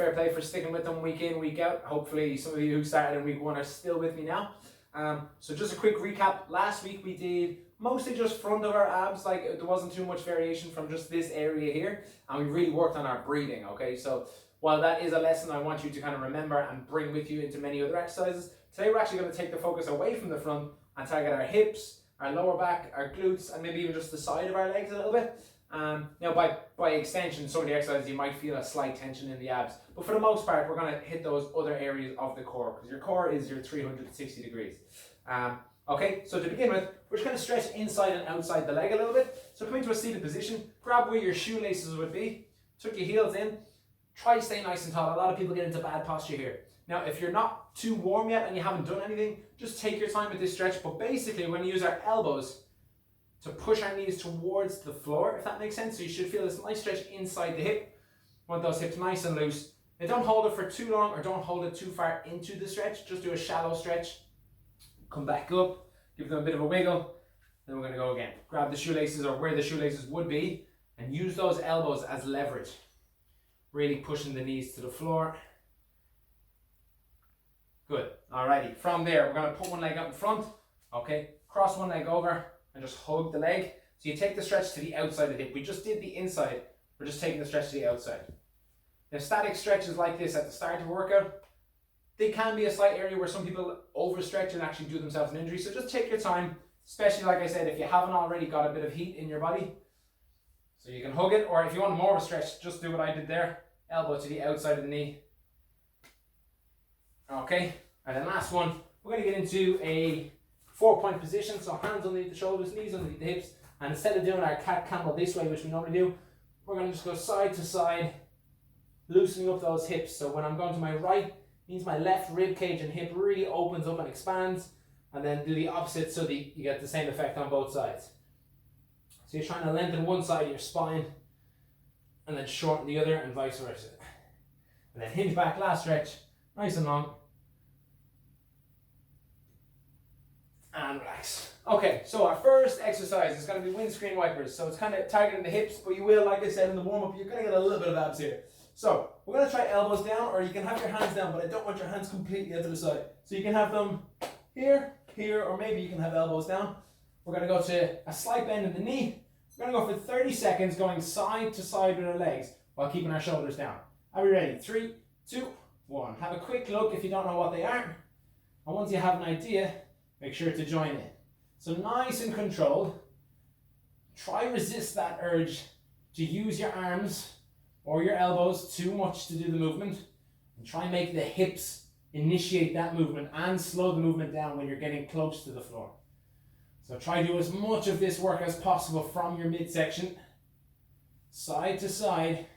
fair play for sticking with them week in, week out. Hopefully some of you who started in week 1 are still with me now. So just a quick recap. Last week we did mostly just front of our abs, like there wasn't too much variation from just this area here, and we really worked on our breathing, okay? So while that is a lesson I want you to kind of remember and bring with you into many other exercises, today we're actually going to take the focus away from the front and target our hips, our lower back, our glutes, and maybe even just the side of our legs a little bit. Now by extension, some of the exercises you might feel a slight tension in the abs, but for the most part we're going to hit those other areas of the core, because your core is your 360 degrees. Okay, so to begin with, we're just going to stretch inside and outside the leg a little bit. So come into a seated position, grab where your shoelaces would be, tuck your heels in, try to stay nice and tall. A lot of people get into bad posture here. Now, if you're not too warm yet and you haven't done anything, just take your time with this stretch. But basically, we're going to use our elbows to push our knees towards the floor, if that makes sense. So you should feel this nice stretch inside the hip. Want those hips nice and loose. Now, don't hold it for too long or don't hold it too far into the stretch. Just do a shallow stretch. Come back up, give them a bit of a wiggle. Then we're going to go again. Grab the shoelaces or where the shoelaces would be and use those elbows as leverage. Really pushing the knees to the floor. Good. Alrighty. From there, we're going to put one leg up in front. Okay. Cross one leg over and just hug the leg. So you take the stretch to the outside of the hip. We just did the inside. We're just taking the stretch to the outside. Now, static stretches like this at the start of a workout, they can be a slight area where some people overstretch and actually do themselves an injury. So just take your time, especially like I said, if you haven't already got a bit of heat in your body. So you can hug it, or if you want more of a stretch, just do what I did there. Elbow to the outside of the knee. Okay, and then last one, we're going to get into a 4-point position. So hands underneath the shoulders, knees underneath the hips. And instead of doing our cat camel this way, which we normally do, we're going to just go side to side, loosening up those hips. So when I'm going to my right, means my left rib cage and hip really opens up and expands, and then do the opposite so that you get the same effect on both sides. So you're trying to lengthen one side of your spine and then shorten the other and vice versa. And then hinge back, last stretch, nice and long. And relax. Okay, so our first exercise is going to be windscreen wipers. So it's kind of targeting the hips, but you will, like I said in the warm-up, you're going to get a little bit of abs here. So we're going to try elbows down, or you can have your hands down, but I don't want your hands completely out to the side. So you can have them here, here, or maybe you can have elbows down. We're going to go to a slight bend in the knee. We're going to go for 30 seconds going side to side with our legs while keeping our shoulders down. Are we ready? 3, 2, 1. Have a quick look if you don't know what they are. And once you have an idea, make sure to join in. So nice and controlled. Try resist that urge to use your arms or your elbows too much to do the movement, and try and make the hips initiate that movement and slow the movement down when you're getting close to the floor. So try to do as much of this work as possible from your midsection, side to side.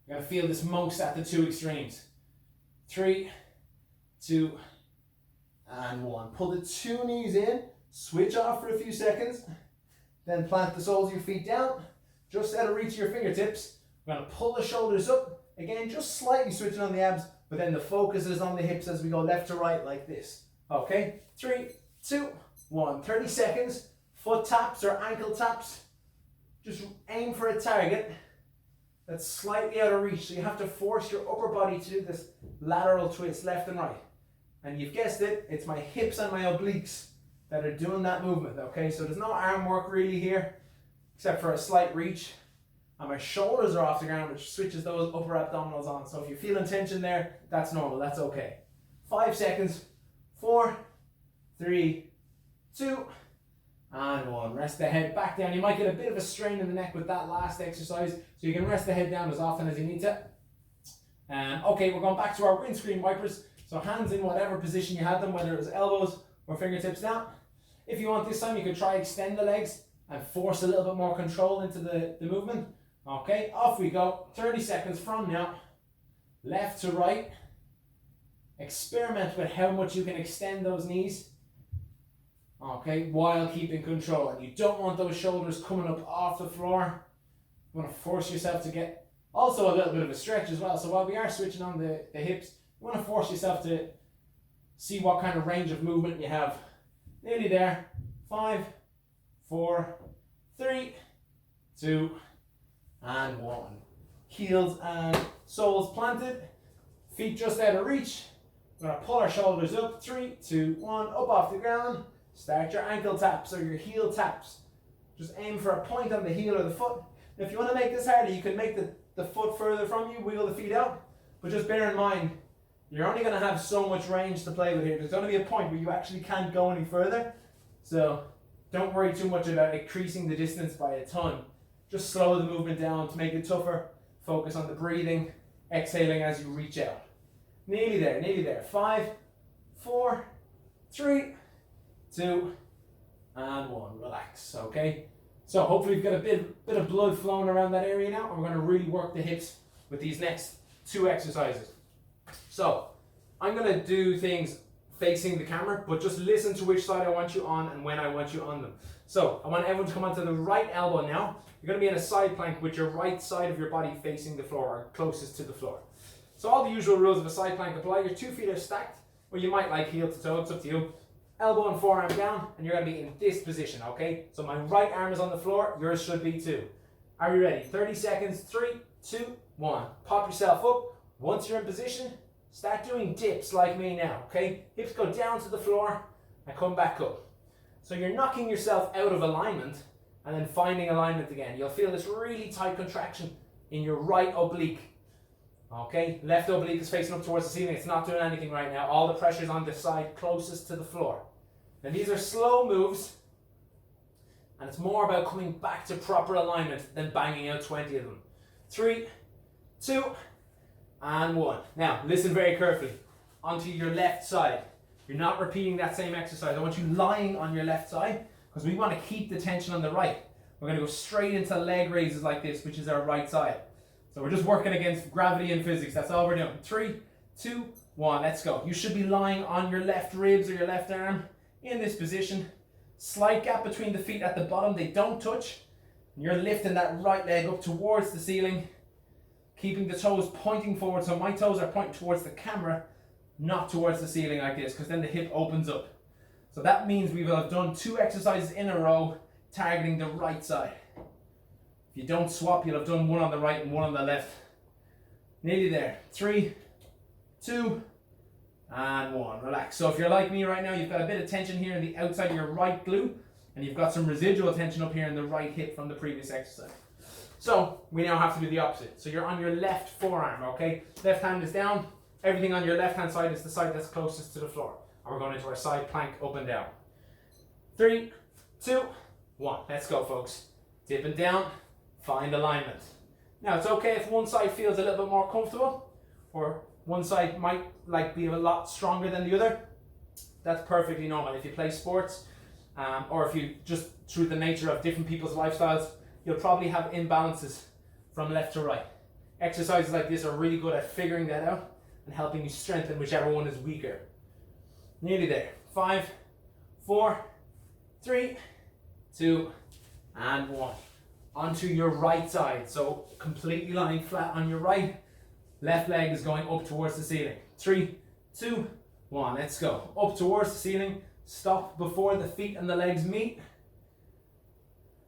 You're going to feel this most at the two extremes. 3, 2, and 1. Pull the two knees in, switch off for a few seconds, then plant the soles of your feet down, just out of reach of your fingertips. We're going to pull the shoulders up, again just slightly switching on the abs, but then the focus is on the hips as we go left to right like this. Okay, 3, 2, 1. 30 seconds, foot taps or ankle taps. Just aim for a target that's slightly out of reach, so you have to force your upper body to do this lateral twist left and right. And you've guessed it, it's my hips and my obliques that are doing that movement, okay? So there's no arm work really here, except for a slight reach. And my shoulders are off the ground, which switches those upper abdominals on. So if you're feeling tension there, that's normal, that's okay. 5 seconds, 4, 3, 2, and 1. Rest the head back down. You might get a bit of a strain in the neck with that last exercise, so you can rest the head down as often as you need to. Okay, we're going back to our windscreen wipers. So hands in whatever position you had them, whether it was elbows or fingertips down. If you want this time, you could try extend the legs and force a little bit more control into the movement. Okay, off we go. 30 seconds from now. Left to right. Experiment with how much you can extend those knees. Okay, while keeping control. And you don't want those shoulders coming up off the floor. You want to force yourself to get also a little bit of a stretch as well. So while we are switching on the hips, you want to force yourself to see what kind of range of movement you have. Nearly there. 5, 4, 3, 2, and 1. heels and soles planted, feet just out of reach. We're going to pull our shoulders up. 3, 2, 1, up off the ground. Start your ankle taps or your heel taps. Just aim for a point on the heel or the foot. And if you want to make this harder, you can make the foot further from you, wiggle the feet out. But just bear in mind, you're only going to have so much range to play with here. There's going to be a point where you actually can't go any further. So don't worry too much about increasing the distance by a ton. Just slow the movement down to make it tougher. Focus on the breathing, exhaling as you reach out. Nearly there, nearly there. 5, 4, 3, 2, and 1. Relax, okay? So hopefully we've got a bit of blood flowing around that area now, and we're going to really work the hips with these next 2 exercises. So I'm going to do things facing the camera, but just listen to which side I want you on and when I want you on them. So I want everyone to come onto the right elbow now. You're going to be in a side plank with your right side of your body facing the floor, or closest to the floor. So all the usual rules of a side plank apply. Your 2 feet are stacked, or you might like heel to toe, it's up to you. Elbow and forearm down, and you're going to be in this position, okay? So my right arm is on the floor, yours should be too. Are you ready? 30 seconds, 3, 2, 1. Pop yourself up. Once you're in position, start doing dips like me now, okay? Hips go down to the floor and come back up. So you're knocking yourself out of alignment and then finding alignment again. You'll feel this really tight contraction in your right oblique. Okay, left oblique is facing up towards the ceiling. It's not doing anything right now. All the pressure is on the side closest to the floor. And these are slow moves, and it's more about coming back to proper alignment than banging out 20 of them. 3, 2, and 1. Now, listen very carefully. Onto your left side. You're not repeating that same exercise. I want you lying on your left side, because we want to keep the tension on the right. We're going to go straight into leg raises like this, which is our right side. So we're just working against gravity and physics. That's all we're doing. 3, 2, 1. Let's go. You should be lying on your left ribs or your left arm in this position. Slight gap between the feet at the bottom. They don't touch. And you're lifting that right leg up towards the ceiling, keeping the toes pointing forward. So my toes are pointing towards the camera, not towards the ceiling like this, because then the hip opens up. So that means we will have done 2 exercises in a row targeting the right side. If you don't swap, you'll have done 1 on the right and 1 on the left. Nearly there. 3, 2, and 1. Relax. So if you're like me right now, you've got a bit of tension here in the outside of your right glute, and you've got some residual tension up here in the right hip from the previous exercise. So we now have to do the opposite. So you're on your left forearm, okay? Left hand is down. Everything on your left hand side is the side that's closest to the floor. And we're going into our side plank up and down. 3, 2, 1. Let's go, folks. Dipping down. Find alignment. Now it's okay if one side feels a little bit more comfortable, or one side might be a lot stronger than the other. That's perfectly normal. If you play sports, or if you just through the nature of different people's lifestyles, you'll probably have imbalances from left to right. Exercises like this are really good at figuring that out and helping you strengthen whichever one is weaker. Nearly there. 5, 4, 3, 2, and 1. Onto your right side. So completely lying flat on your right. Left leg is going up towards the ceiling. 3, 2, 1. Let's go. Up towards the ceiling. Stop before the feet and the legs meet.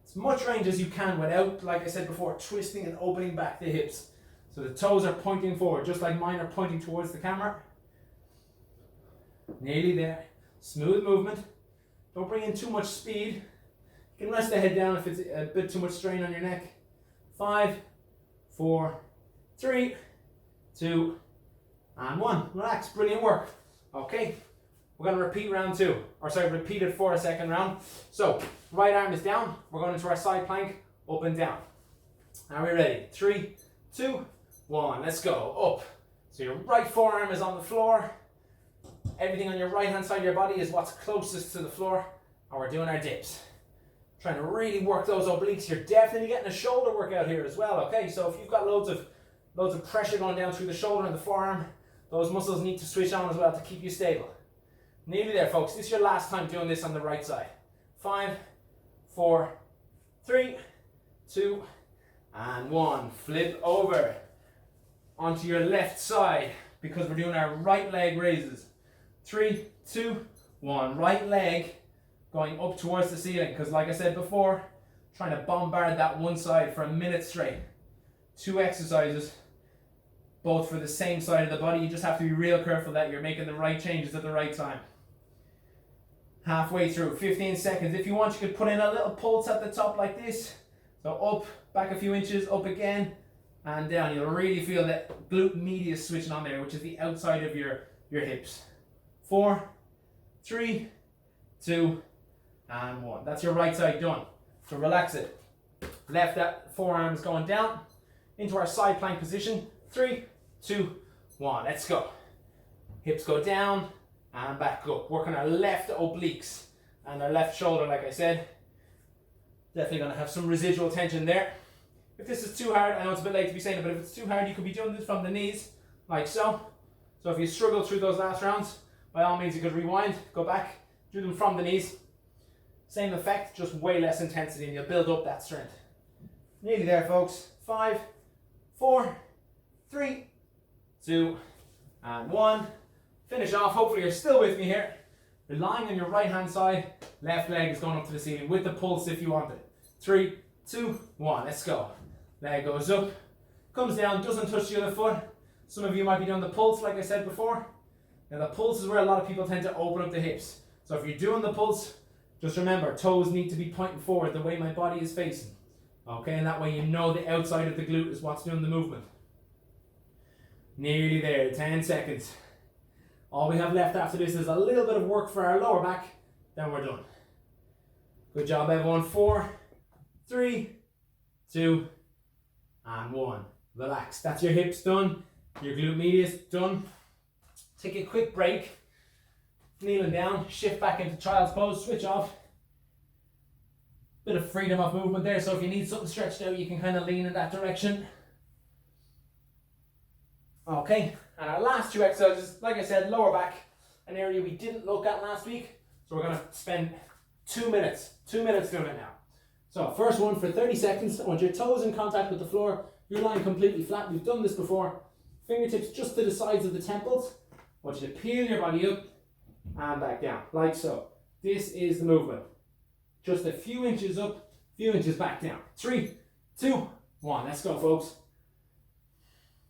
As much range as you can without, like I said before, twisting and opening back the hips. So the toes are pointing forward, just like mine are pointing towards the camera. Nearly there. Smooth movement. Don't bring in too much speed. You can rest the head down if it's a bit too much strain on your neck. 5, 4, 3, 2, and 1. Relax. Brilliant work. Okay. We're going to repeat round 2. Repeat it for a second round. So, right arm is down. We're going into our side plank, up and down. Are we ready? 3, 2, 1. Let's go. Up. So your right forearm is on the floor. Everything on your right hand side of your body is what's closest to the floor. And we're doing our dips. Trying to really work those obliques. You're definitely getting a shoulder workout here as well, okay? So if you've got loads of pressure going down through the shoulder and the forearm, those muscles need to switch on as well to keep you stable. Nearly there, folks. This is your last time doing this on the right side. 5, 4, 3, 2, and 1. Flip over onto your left side because we're doing our right leg raises. 3, 2, 1. Right leg going up towards the ceiling because, like I said before, trying to bombard that one side for a minute straight. 2 exercises, both for the same side of the body. You just have to be real careful that you're making the right changes at the right time. Halfway through, 15 seconds. If you want, you could put in a little pulse at the top like this. So up, back a few inches, up again, and down. You'll really feel that glute medius switching on there, which is the outside of your hips. 4, 3, 2, and 1. That's your right side done. So relax it. Left forearm is going down into our side plank position. 3, 2, 1. Let's go. Hips go down and back up. Working our left obliques and our left shoulder, like I said. Definitely going to have some residual tension there. If this is too hard, I know it's a bit late to be saying it, but if it's too hard, you could be doing this from the knees, like so. So if you struggle through those last rounds, by all means you could rewind, go back, do them from the knees. Same effect, just way less intensity, and you'll build up that strength. Nearly there, folks. 5, 4, 3, 2, and 1. Finish off. Hopefully you're still with me here. You're lying on your right hand side. Left leg is going up to the ceiling with the pulse if you want it. 3, 2, 1. Let's go. Leg goes up, comes down, doesn't touch the other foot. Some of you might be doing the pulse like I said before. Now the pulse is where a lot of people tend to open up the hips. So if you're doing the pulse, just remember, toes need to be pointing forward the way my body is facing. Okay, and that way you know the outside of the glute is what's doing the movement. Nearly there, 10 seconds. All we have left after this is a little bit of work for our lower back, then we're done. Good job everyone. 4, 3, 2, and 1. Relax. That's your hips done, your glute medius done. Take a quick break. Kneeling down, shift back into child's pose, switch off. Bit of freedom of movement there, so if you need something stretched out, you can kind of lean in that direction. Okay, and our last 2 exercises, like I said, lower back, an area we didn't look at last week. So we're going to spend 2 minutes doing it now. So first one for 30 seconds, I want your toes in contact with the floor. You're lying completely flat, we've done this before. Fingertips just to the sides of the temples. I want you to peel your body up and back down, like so. This is the movement. Just a few inches up, few inches back down. 3, 2, 1. Let's go, folks.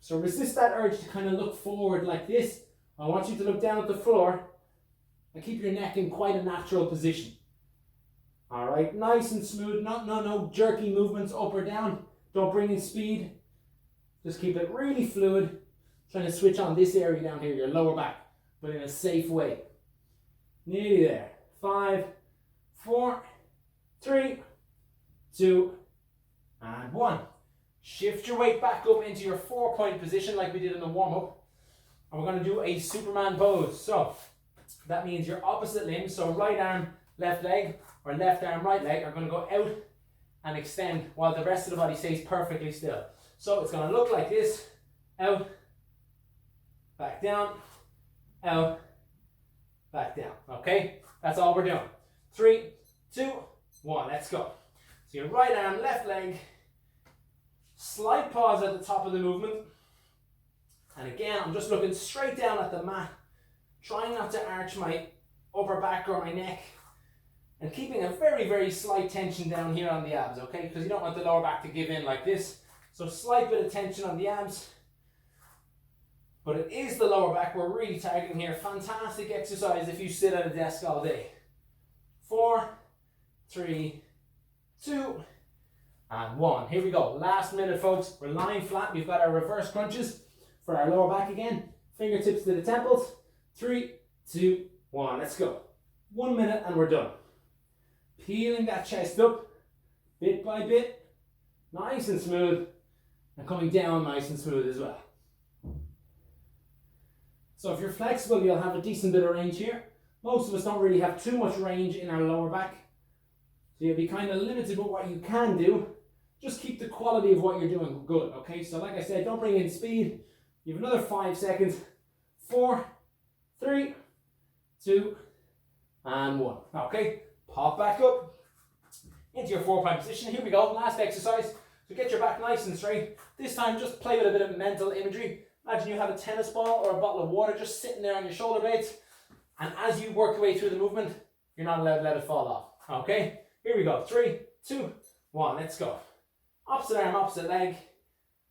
So resist that urge to kind of look forward like this. I want you to look down at the floor and keep your neck in quite a natural position. All right, nice and smooth. No jerky movements up or down. Don't bring in speed. Just keep it really fluid. Trying to switch on this area down here, your lower back, but in a safe way. Nearly there. 5, 4, 3, 2, and 1. Shift your weight back up into your 4-point position like we did in the warm-up. And we're going to do a Superman pose. So that means your opposite limb, so right arm, left leg, or left arm, right leg, are going to go out and extend while the rest of the body stays perfectly still. So it's going to look like this. Out, back down, out, back down. Okay? That's all we're doing. 3, 2, 1. Let's go. So your right arm, left leg. Slight pause at the top of the movement. And again, I'm just looking straight down at the mat. Trying not to arch my upper back or my neck. And keeping a very, very slight tension down here on the abs, okay? Because you don't want the lower back to give in like this. So slight bit of tension on the abs. But it is the lower back we're really targeting here. Fantastic exercise if you sit at a desk all day. 4, 3, 2, and 1. Here we go. Last minute, folks. We're lying flat. We've got our reverse crunches for our lower back again. Fingertips to the temples. 3, 2, 1. Let's go. 1 minute and we're done. Peeling that chest up bit by bit. Nice and smooth. And coming down nice and smooth as well. So if you're flexible, you'll have a decent bit of range here. Most of us don't really have too much range in our lower back. So you'll be kind of limited with what you can do. Just keep the quality of what you're doing good, okay? So like I said, don't bring in speed. You have another 5 seconds. 4, 3, 2, and 1. Okay, pop back up into your 4-point position. Here we go, last exercise. So get your back nice and straight. This time just play with a bit of mental imagery. Imagine you have a tennis ball or a bottle of water just sitting there on your shoulder blades. And as you work your way through the movement, you're not allowed to let it fall off. Okay, here we go. 3, 2, 1, let's go. Opposite arm, opposite leg.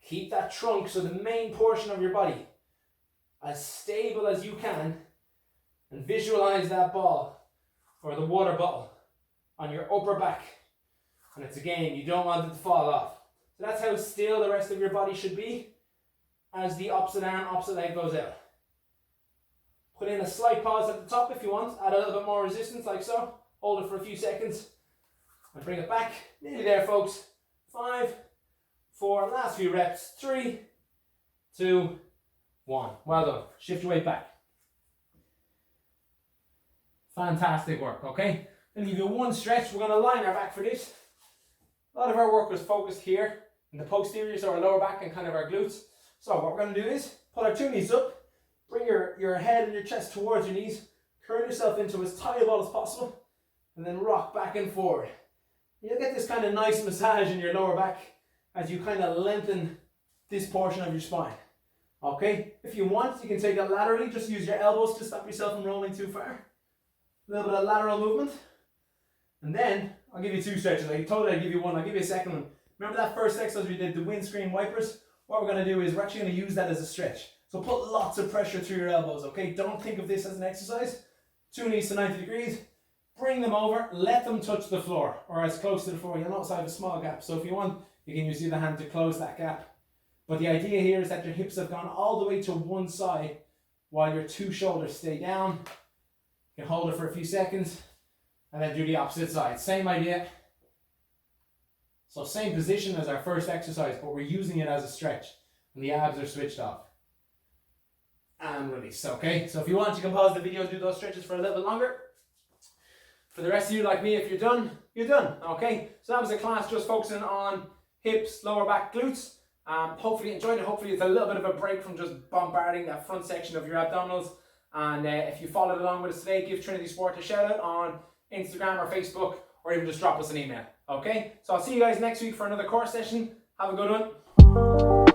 Keep that trunk, so the main portion of your body, as stable as you can, and visualize that ball or the water bottle on your upper back. And it's again, you don't want it to fall off. So that's how still the rest of your body should be as the opposite arm, opposite leg goes out. Put in a slight pause at the top if you want, add a little bit more resistance like so. Hold it for a few seconds and bring it back. Nearly there, folks. 5, 4, last few reps. 3, 2, 1. Well done. Shift your weight back. Fantastic work, okay? I'm going to give you one stretch. We're going to line our back for this. A lot of our work was focused here in the posterior, so our lower back and kind of our glutes. So what we're going to do is pull our 2 knees up, bring your head and your chest towards your knees, curl yourself into as tight a ball as possible, and then rock back and forward. You'll get this kind of nice massage in your lower back as you kind of lengthen this portion of your spine. Okay, if you want, you can take it laterally, just use your elbows to stop yourself from rolling too far. A little bit of lateral movement. And then, I'll give you 2 stretches. I told you I'd give you one, I'll give you a second one. Remember that first exercise we did, the windscreen wipers? What we're going to do is we're actually going to use that as a stretch. So put lots of pressure through your elbows, okay? Don't think of this as an exercise. 2 knees to 90 degrees. Bring them over, let them touch the floor, or as close to the floor. You'll notice I have a small gap, so if you want, you can use the other hand to close that gap. But the idea here is that your hips have gone all the way to one side while your 2 shoulders stay down. You can hold it for a few seconds and then do the opposite side. Same idea. So same position as our first exercise, but we're using it as a stretch and the abs are switched off. And release, okay? So if you want, you can pause the video and do those stretches for a little bit longer. For the rest of you, like me, if you're done, you're done, okay? So that was a class just focusing on hips, lower back, glutes. Hopefully you enjoyed it. Hopefully it's a little bit of a break from just bombarding that front section of your abdominals. And if you followed along with us today, give Trinity Sport a shout out on Instagram or Facebook, or even just drop us an email, okay? So I'll see you guys next week for another core session. Have a good one.